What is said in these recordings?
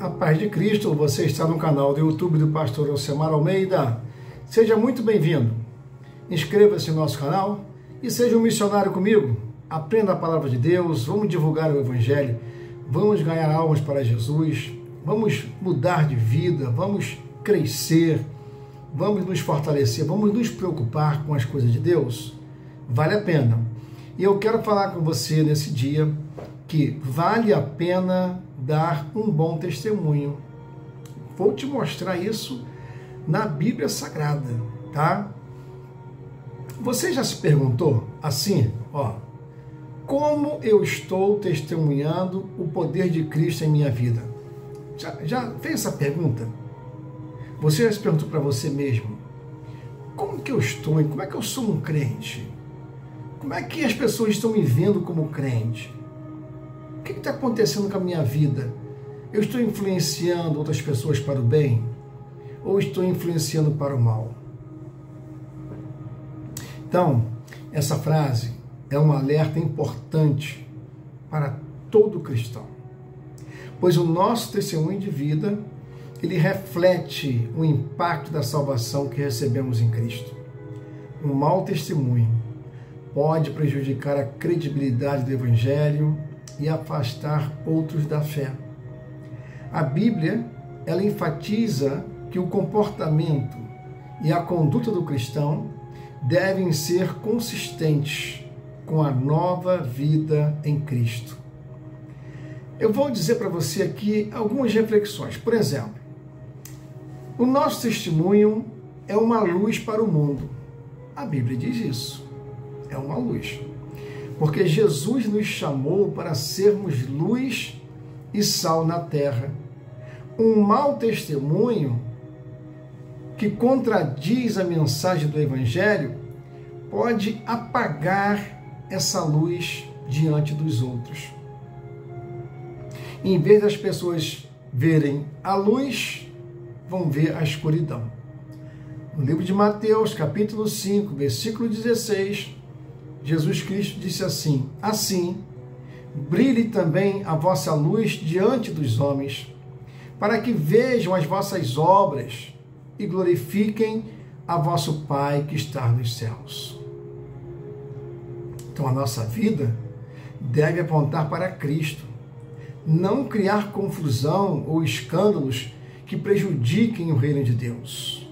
A paz de Cristo, você está no canal do YouTube do pastor Elcemar Almeida. Seja muito bem-vindo. Inscreva-se no nosso canal e seja um missionário comigo. Aprenda a palavra de Deus, vamos divulgar o Evangelho, vamos ganhar almas para Jesus, vamos mudar de vida, vamos crescer, vamos nos fortalecer, vamos nos preocupar com as coisas de Deus. Vale a pena. E eu quero falar com você nesse dia que vale a pena dar um bom testemunho. Vou te mostrar isso na Bíblia Sagrada, tá? Você já se perguntou assim, como eu estou testemunhando o poder de Cristo em minha vida? Já fez essa pergunta? Você já se perguntou para você mesmo? Como que eu estou? Como é que eu sou um crente? Como é que as pessoas estão me vendo como crente? O que está acontecendo com a minha vida? Eu estou influenciando outras pessoas para o bem? Ou estou influenciando para o mal? Então, essa frase é um alerta importante para todo cristão. Pois o nosso testemunho de vida, ele reflete o impacto da salvação que recebemos em Cristo. Um mau testemunho pode prejudicar a credibilidade do Evangelho e afastar outros da fé. A Bíblia, ela enfatiza que o comportamento e a conduta do cristão devem ser consistentes com a nova vida em Cristo. Eu vou dizer para você aqui algumas reflexões. Por exemplo, o nosso testemunho é uma luz para o mundo. A Bíblia diz isso. É uma luz. Porque Jesus nos chamou para sermos luz e sal na terra. Um mau testemunho que contradiz a mensagem do Evangelho pode apagar essa luz diante dos outros. Em vez das pessoas verem a luz, vão ver a escuridão. No livro de Mateus, capítulo 5, versículo 16, Jesus Cristo disse assim: assim, brilhe também a vossa luz diante dos homens, para que vejam as vossas obras e glorifiquem a vosso Pai que está nos céus. Então a nossa vida deve apontar para Cristo, não criar confusão ou escândalos que prejudiquem o reino de Deus.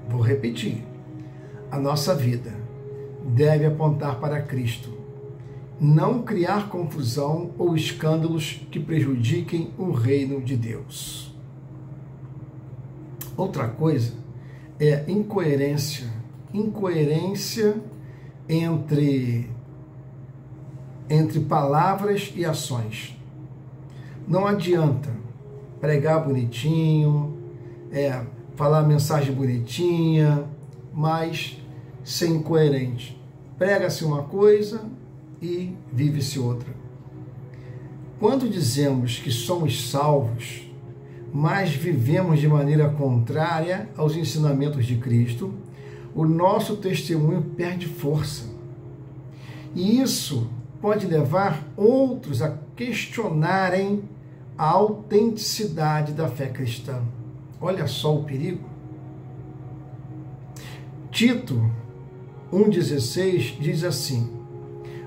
Vou repetir, a nossa vida deve apontar para Cristo, não criar confusão ou escândalos que prejudiquem o reino de Deus. Outra coisa é incoerência entre palavras e ações. Não adianta pregar bonitinho, falar mensagem bonitinha, mas ser incoerente. Prega-se uma coisa e vive-se outra. Quando dizemos que somos salvos, mas vivemos de maneira contrária aos ensinamentos de Cristo, o nosso testemunho perde força. E isso pode levar outros a questionarem a autenticidade da fé cristã. Olha só o perigo. Tito 1,16 diz assim: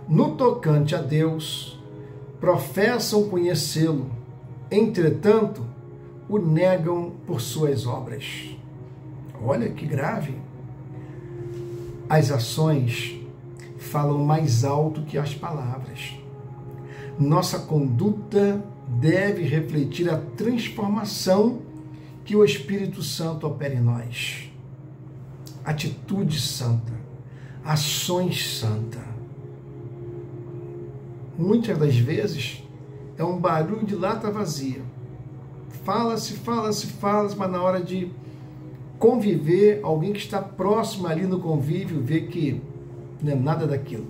no tocante a Deus, professam conhecê-lo, entretanto, o negam por suas obras. Olha que grave. As ações falam mais alto que as palavras. Nossa conduta deve refletir a transformação que o Espírito Santo opera em nós. Atitude santa, ações santas. Muitas das vezes é um barulho de lata vazia. Fala-se, mas na hora de conviver, alguém que está próximo ali no convívio vê que não é nada daquilo.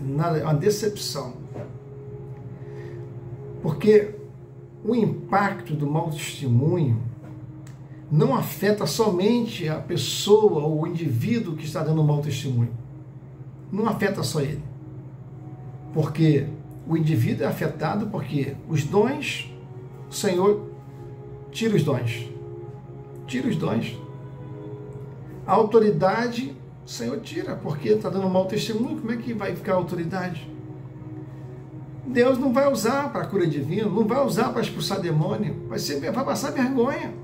É uma decepção. Porque o impacto do mau testemunho não afeta somente a pessoa ou o indivíduo que está dando um mau testemunho. Não afeta só ele. Porque o indivíduo é afetado porque os dons o Senhor tira os dons. Tira os dons. A autoridade, o Senhor tira, porque está dando mau testemunho. Como é que vai ficar a autoridade? Deus não vai usar para a cura divina, não vai usar para expulsar demônio, vai passar vergonha.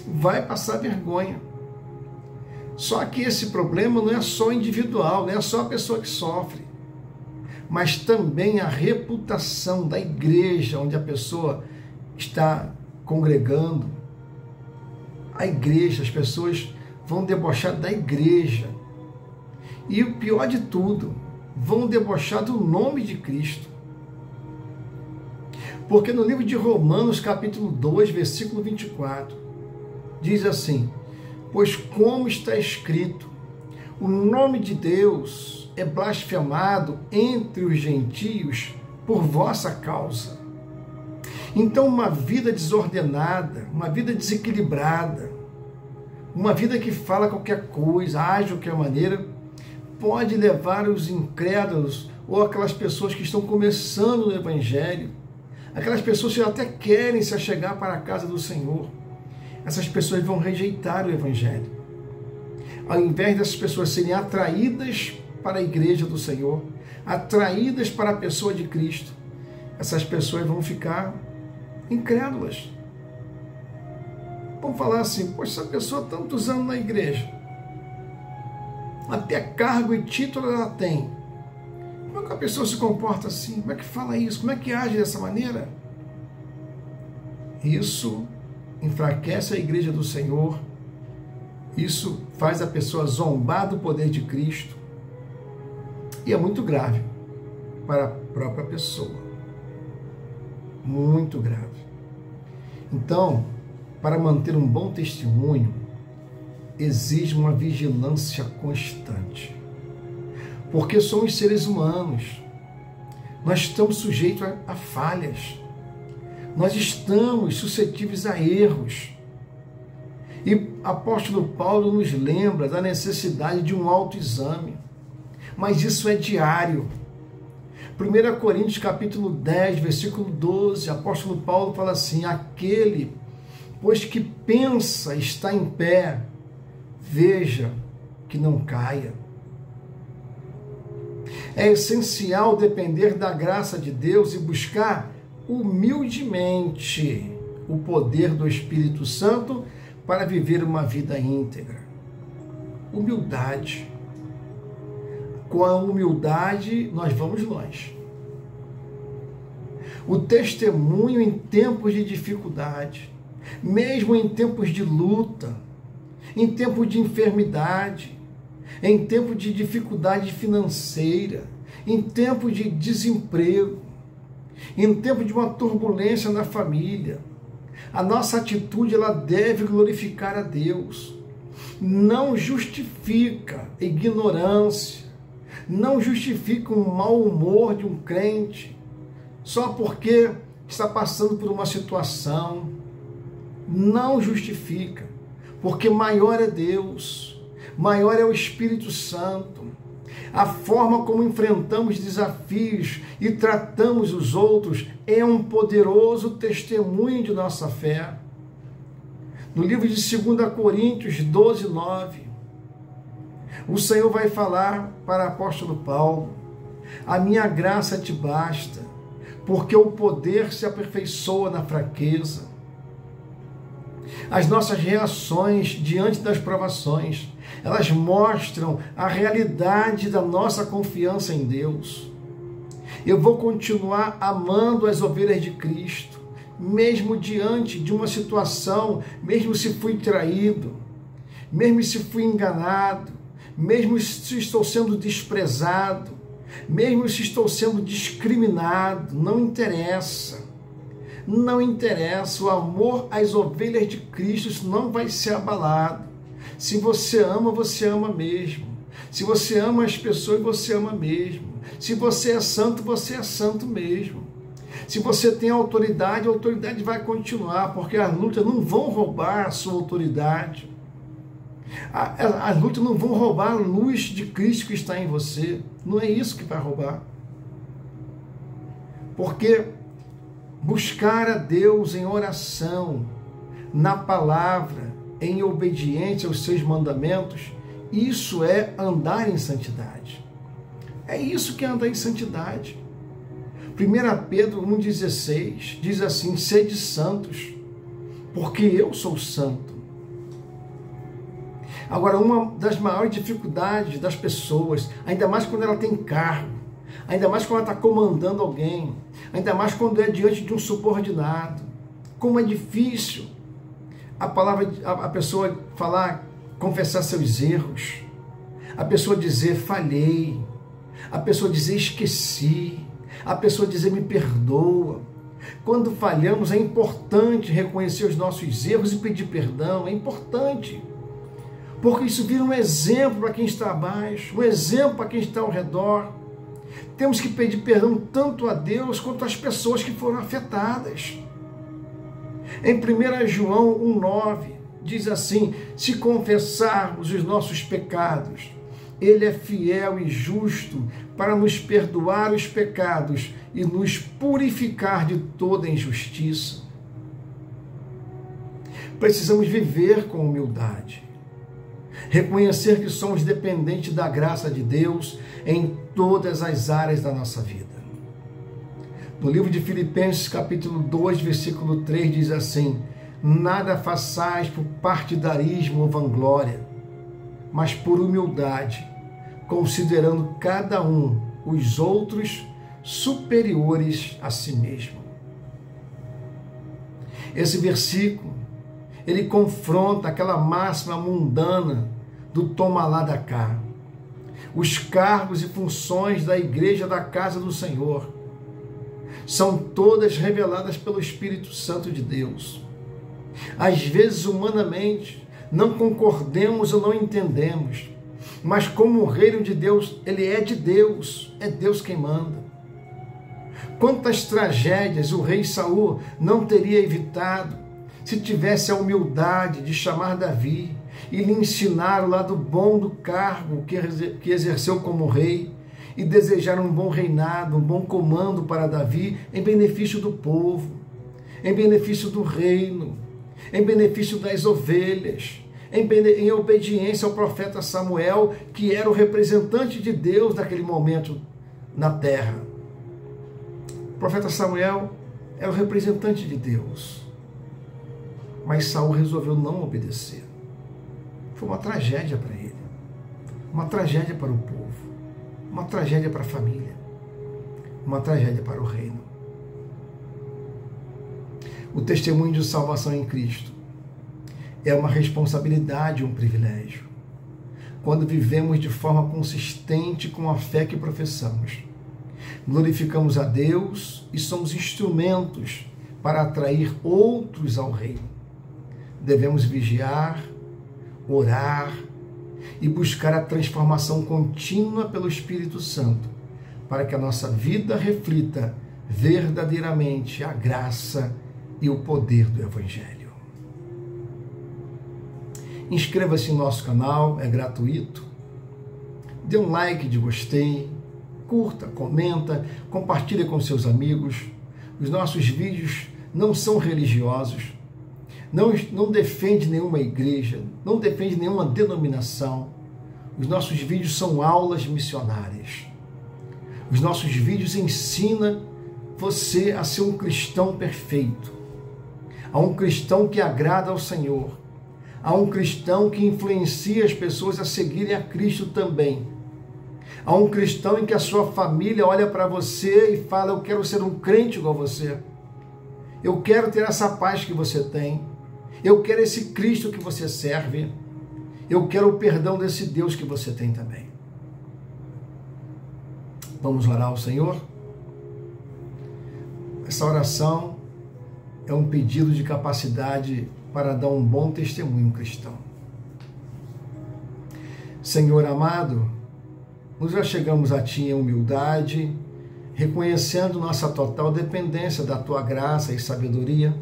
Vai passar vergonha. Só que esse problema não é só individual, não é só a pessoa que sofre, mas também a reputação da igreja onde a pessoa está congregando. A igreja, as pessoas vão debochar da igreja. E o pior de tudo, vão debochar do nome de Cristo. Porque no livro de Romanos, capítulo 2, versículo 24, diz assim: pois como está escrito, o nome de Deus é blasfemado entre os gentios por vossa causa. Então, uma vida desordenada, uma vida desequilibrada, uma vida que fala qualquer coisa, age de qualquer maneira, pode levar os incrédulos ou aquelas pessoas que estão começando no Evangelho, aquelas pessoas que até querem se achegar para a casa do Senhor, essas pessoas vão rejeitar o Evangelho. Ao invés dessas pessoas serem atraídas para a igreja do Senhor, atraídas para a pessoa de Cristo, essas pessoas vão ficar incrédulas. Vão falar assim: poxa, essa pessoa há tantos anos na igreja, até cargo e título ela tem. Como é que a pessoa se comporta assim? Como é que fala isso? Como é que age dessa maneira? Isso enfraquece a igreja do Senhor. Isso faz a pessoa zombar do poder de Cristo. E é muito grave para a própria pessoa. Muito grave. Então, para manter um bom testemunho, exige uma vigilância constante. Porque somos seres humanos. Nós estamos sujeitos a falhas. Nós estamos suscetíveis a erros. E apóstolo Paulo nos lembra da necessidade de um autoexame. Mas isso é diário. 1 Coríntios capítulo 10, versículo 12, apóstolo Paulo fala assim: aquele, pois que pensa está em pé, veja que não caia. É essencial depender da graça de Deus e buscar humildemente o poder do Espírito Santo para viver uma vida íntegra. Humildade. Com a humildade nós vamos longe. O testemunho em tempos de dificuldade, mesmo em tempos de luta, em tempos de enfermidade, em tempo de dificuldade financeira, em tempo de desemprego, em tempo de uma turbulência na família, a nossa atitude ela deve glorificar a Deus. Não justifica ignorância, não justifica um mau humor de um crente só porque está passando por uma situação. Não justifica, porque maior é Deus, maior é o Espírito Santo. A forma como enfrentamos desafios e tratamos os outros é um poderoso testemunho de nossa fé. No livro de 2 Coríntios 12, 9, o Senhor vai falar para o apóstolo Paulo: a minha graça te basta, porque o poder se aperfeiçoa na fraqueza. As nossas reações diante das provações, elas mostram a realidade da nossa confiança em Deus. Eu vou continuar amando as ovelhas de Cristo, mesmo diante de uma situação, mesmo se fui traído, mesmo se fui enganado, mesmo se estou sendo desprezado, mesmo se estou sendo discriminado, não interessa. Não interessa, o amor às ovelhas de Cristo isso não vai ser abalado. Se você ama mesmo. Se você ama as pessoas, você ama mesmo. Se você é santo mesmo. Se você tem autoridade, a autoridade vai continuar, porque as lutas não vão roubar a sua autoridade. As lutas não vão roubar a luz de Cristo que está em você. Não é isso que vai roubar. Porque buscar a Deus em oração na palavra, em obediência aos seus mandamentos, isso é andar em santidade. É isso que é andar em santidade. 1 Pedro 1,16 diz assim: sede santos, porque eu sou santo. Agora, uma das maiores dificuldades das pessoas, ainda mais quando ela tem cargo, ainda mais quando ela está comandando alguém, ainda mais quando é diante de um subordinado, como é difícil a pessoa falar, confessar seus erros, a pessoa dizer falhei, a pessoa dizer esqueci, a pessoa dizer me perdoa. Quando falhamos é importante reconhecer os nossos erros e pedir perdão, é importante, porque isso vira um exemplo para quem está abaixo, um exemplo para quem está ao redor. Temos que pedir perdão tanto a Deus quanto às pessoas que foram afetadas. Em 1 João 1,9 diz assim: se confessarmos os nossos pecados, Ele é fiel e justo para nos perdoar os pecados e nos purificar de toda injustiça. Precisamos viver com humildade, reconhecer que somos dependentes da graça de Deus em todas as áreas da nossa vida. No livro de Filipenses, capítulo 2, versículo 3, diz assim: nada façais por partidarismo ou vanglória, mas por humildade, considerando cada um os outros superiores a si mesmo. Esse versículo, ele confronta aquela máxima mundana do toma lá da cá. Os cargos e funções da igreja da casa do Senhor são todas reveladas pelo Espírito Santo de Deus. Às vezes, humanamente, não concordemos ou não entendemos, mas como o reino de Deus, ele é de Deus, é Deus quem manda. Quantas tragédias o rei Saul não teria evitado se tivesse a humildade de chamar Davi e lhe ensinar o lado bom do cargo que exerceu como rei e desejar um bom reinado, um bom comando para Davi em benefício do povo, em benefício do reino, em benefício das ovelhas, em obediência ao profeta Samuel, que era o representante de Deus naquele momento na terra. O profeta Samuel era o representante de Deus, mas Saul resolveu não obedecer. Foi uma tragédia para ele, uma tragédia para o povo, uma tragédia para a família, uma tragédia para o reino. O testemunho de salvação em Cristo é uma responsabilidade e um privilégio. Quando vivemos de forma consistente com a fé que professamos, glorificamos a Deus e somos instrumentos para atrair outros ao reino. Devemos vigiar, orar e buscar a transformação contínua pelo Espírito Santo, para que a nossa vida reflita verdadeiramente a graça e o poder do Evangelho. Inscreva-se no nosso canal, é gratuito. Dê um like de gostei, curta, comenta, compartilhe com seus amigos. Os nossos vídeos não são religiosos, não defende nenhuma igreja, não defende nenhuma denominação. Os nossos vídeos são aulas missionárias. Os nossos vídeos ensinam você a ser um cristão perfeito, a um cristão que agrada ao Senhor, a um cristão que influencia as pessoas a seguirem a Cristo também, a um cristão em que a sua família olha para você e fala: eu quero ser um crente igual a você, eu quero ter essa paz que você tem, eu quero esse Cristo que você serve, eu quero o perdão desse Deus que você tem também. Vamos orar ao Senhor? Essa oração é um pedido de capacidade para dar um bom testemunho cristão. Senhor amado, nós já chegamos a Ti em humildade, reconhecendo nossa total dependência da Tua graça e sabedoria.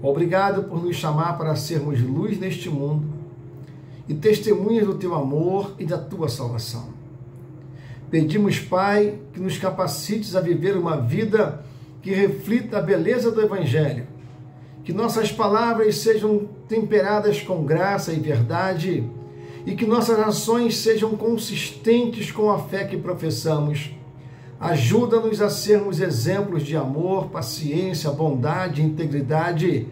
Obrigado por nos chamar para sermos luz neste mundo e testemunhas do Teu amor e da Tua salvação. Pedimos, Pai, que nos capacites a viver uma vida que reflita a beleza do Evangelho que nossas palavras sejam temperadas com graça e verdade e que nossas ações sejam consistentes com a fé que professamos. Ajuda-nos a sermos exemplos de amor, paciência, bondade e integridade,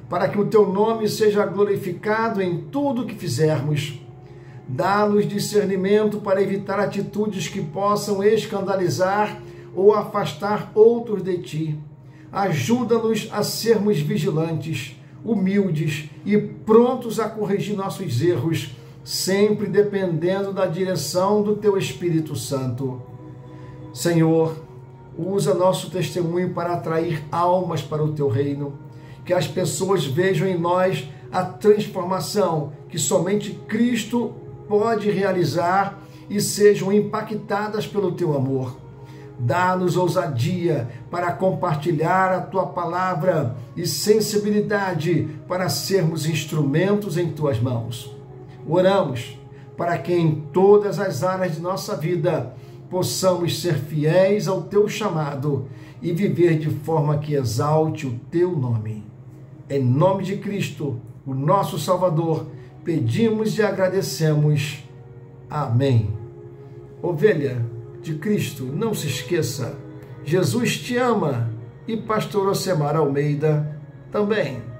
para que o teu nome seja glorificado em tudo o que fizermos. Dá-nos discernimento para evitar atitudes que possam escandalizar ou afastar outros de ti. Ajuda-nos a sermos vigilantes, humildes e prontos a corrigir nossos erros, sempre dependendo da direção do teu Espírito Santo. Senhor, usa nosso testemunho para atrair almas para o teu reino, que as pessoas vejam em nós a transformação que somente Cristo pode realizar e sejam impactadas pelo teu amor. Dá-nos ousadia para compartilhar a tua palavra e sensibilidade para sermos instrumentos em tuas mãos. Oramos para que em todas as áreas de nossa vida possamos ser fiéis ao teu chamado e viver de forma que exalte o teu nome. Em nome de Cristo, o nosso Salvador, pedimos e agradecemos. Amém. Ovelha de Cristo, não se esqueça, Jesus te ama e Pastor Ocemar Almeida também.